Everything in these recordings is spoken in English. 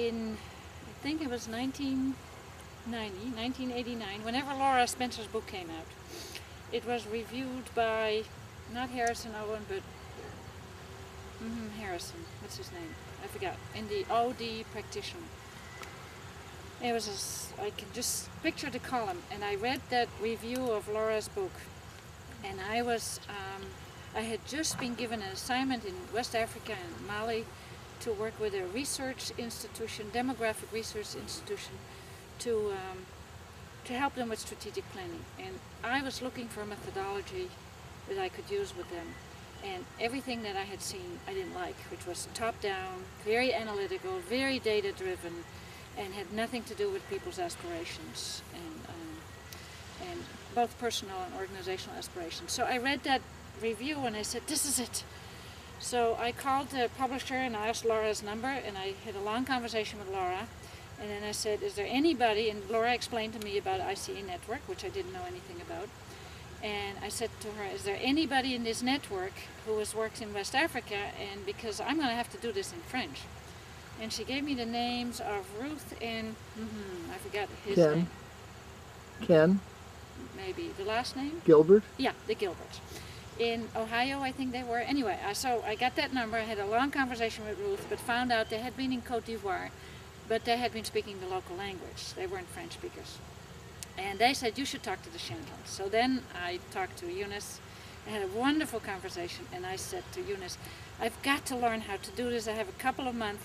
in, I think it was 1989, whenever Laura Spencer's book came out. It was reviewed by, not Harrison Owen, but Harrison, what's his name? I forgot, in the OD Practitioner. It was, I can just picture the column, and I read that review of Laura's book, and I had just been given an assignment in West Africa and Mali to work with a research institution, demographic research institution, to help them with strategic planning. And I was looking for a methodology that I could use with them. And everything that I had seen I didn't like, which was top-down, very analytical, very data-driven, and had nothing to do with people's aspirations, and both personal and organizational aspirations. So I read that review and I said, this is it. So I called the publisher and I asked Laura's number, and I had a long conversation with Laura. And then I said, is there anybody, and Laura explained to me about ICE Network, which I didn't know anything about. And I said to her, is there anybody in this network who has worked in West Africa, and because I'm going to have to do this in French. And she gave me the names of Ruth and, I forgot his name. Ken? Maybe. The last name? Gilbert? Yeah, the Gilberts. In Ohio, I think they were. Anyway, so I got that number. I had a long conversation with Ruth, but found out they had been in Côte d'Ivoire, but they had been speaking the local language. They weren't French speakers. And they said, you should talk to the Shanklins. So then I talked to Eunice. I had a wonderful conversation, and I said to Eunice, I've got to learn how to do this. I have a couple of months.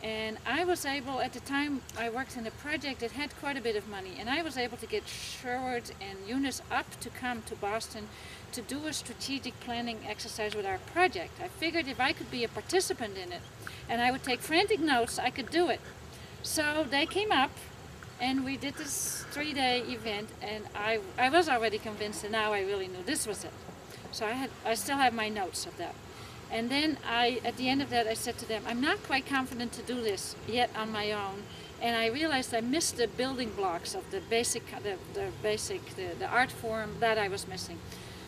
And I was able, at the time I worked in a project that had quite a bit of money, and I was able to get Sherwood and Eunice up to come to Boston to do a strategic planning exercise with our project. I figured if I could be a participant in it, and I would take frantic notes, I could do it. So they came up, and we did this 3-day event, and I was already convinced, and now I really knew this was it. So I still have my notes of that. And then at the end of that, I said to them, I'm not quite confident to do this yet on my own. And I realized I missed the building blocks of the basic, the art form that I was missing.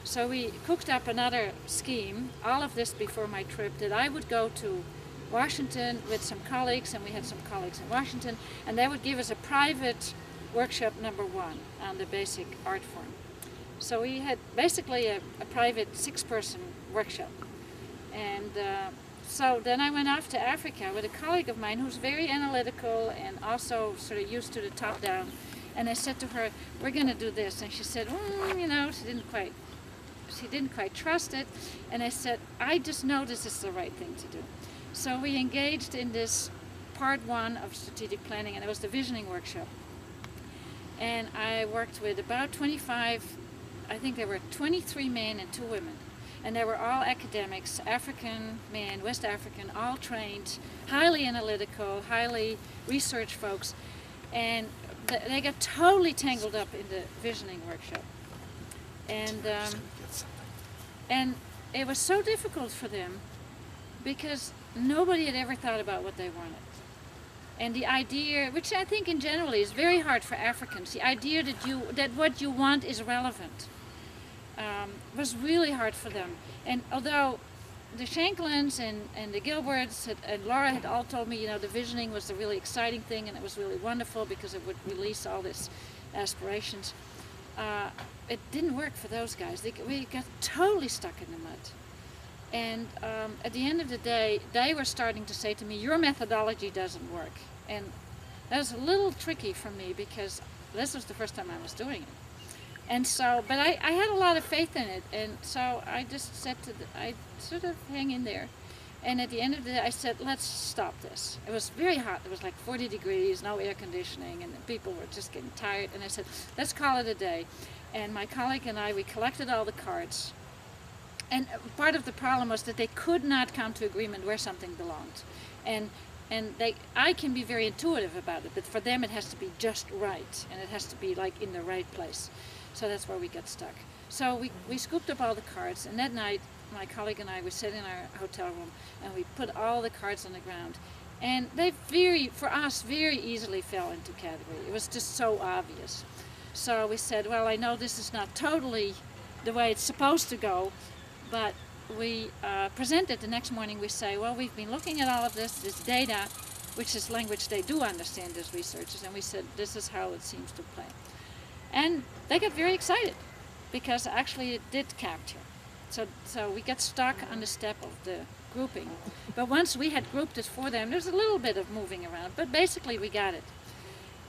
So we cooked up another scheme, all of this before my trip, that I would go to Washington with some colleagues, and we had some colleagues in Washington, and they would give us a private workshop number 1 on the basic art form. So we had basically a private 6-person workshop. And so then I went off to Africa with a colleague of mine who's very analytical and also sort of used to the top-down. And I said to her, we're going to do this. And she said, you know, she didn't quite trust it. And I said, I just know this is the right thing to do. So we engaged in this part 1 of strategic planning, and it was the visioning workshop. And I worked with about 25, I think there were 23 men and 2 women. And they were all academics, African men, West African, all trained, highly analytical, highly research folks. And they got totally tangled up in the visioning workshop. And it was so difficult for them because nobody had ever thought about what they wanted. And the idea, which I think in general is very hard for Africans, the idea that what you want is relevant. Was really hard for them. And although the Shanklins and the Gilberts and Laura had all told me, you know, the visioning was the really exciting thing, and it was really wonderful because it would release all this aspirations, it didn't work for those guys. We got totally stuck in the mud. And at the end of the day, they were starting to say to me, your methodology doesn't work. And that was a little tricky for me because this was the first time I was doing it. And so, but I had a lot of faith in it, and so I just said I sort of hang in there. And at the end of the day, I said, let's stop this. It was very hot. It was like 40 degrees, no air conditioning, and people were just getting tired. And I said, let's call it a day. And my colleague and I, we collected all the cards. And part of the problem was that they could not come to agreement where something belonged. And I can be very intuitive about it, but for them it has to be just right, and it has to be like in the right place. So that's where we got stuck. So we scooped up all the cards, and that night my colleague and I, we sat in our hotel room and we put all the cards on the ground. And they for us, very easily fell into category. It was just so obvious. So we said, well, I know this is not totally the way it's supposed to go, but we presented the next morning. We say, well, we've been looking at all of this data, which is language they do understand as researchers, and we said, this is how it seems to play. And they got very excited, because actually it did capture. So we got stuck on the step of the grouping. But once we had grouped it for them, there's a little bit of moving around, but basically we got it.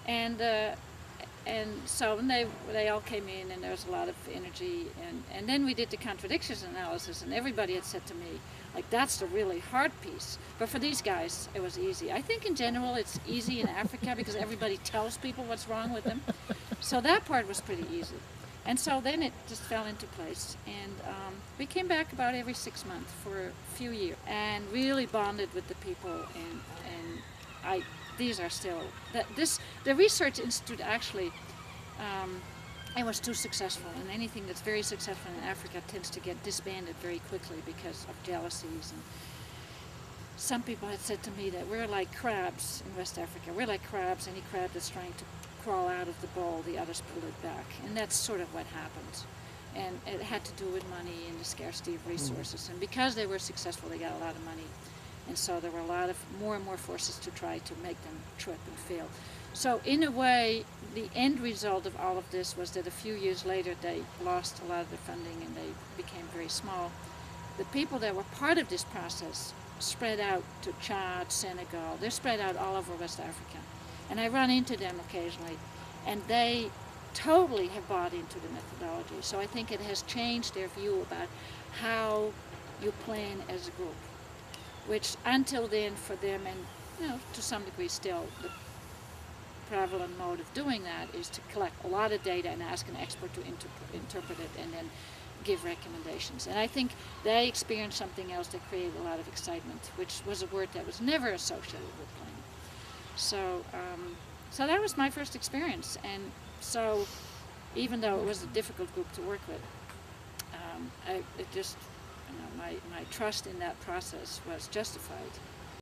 And so they all came in, and there was a lot of energy, and then we did the contradictions analysis, and everybody had said to me, like, that's the really hard piece. But for these guys, it was easy. I think in general it's easy in Africa because everybody tells people what's wrong with them. So that part was pretty easy. And so then it just fell into place, and we came back about every 6 months for a few years, and really bonded with the people, and these are still, the research institute actually, it was too successful, and anything that's very successful in Africa tends to get disbanded very quickly because of jealousies. And some people had said to me that we're like crabs in West Africa. We're like crabs. Any crab that's trying to crawl out of the bowl, the others pull it back, and that's sort of what happened. And it had to do with money and the scarcity of resources. And because they were successful, they got a lot of money. And so there were a lot of more and more forces to try to make them trip and fail. So in a way, the end result of all of this was that a few years later they lost a lot of their funding and they became very small. The people that were part of this process spread out to Chad, Senegal. They're spread out all over West Africa. And I run into them occasionally, and they totally have bought into the methodology. So I think it has changed their view about how you plan as a group, which until then for them, and to some degree still, the prevalent mode of doing that is to collect a lot of data and ask an expert to interpret it and then give recommendations. And I think they experienced something else that created a lot of excitement, which was a word that was never associated with planning. So, so that was my first experience, and so even though it was a difficult group to work with, my trust in that process was justified.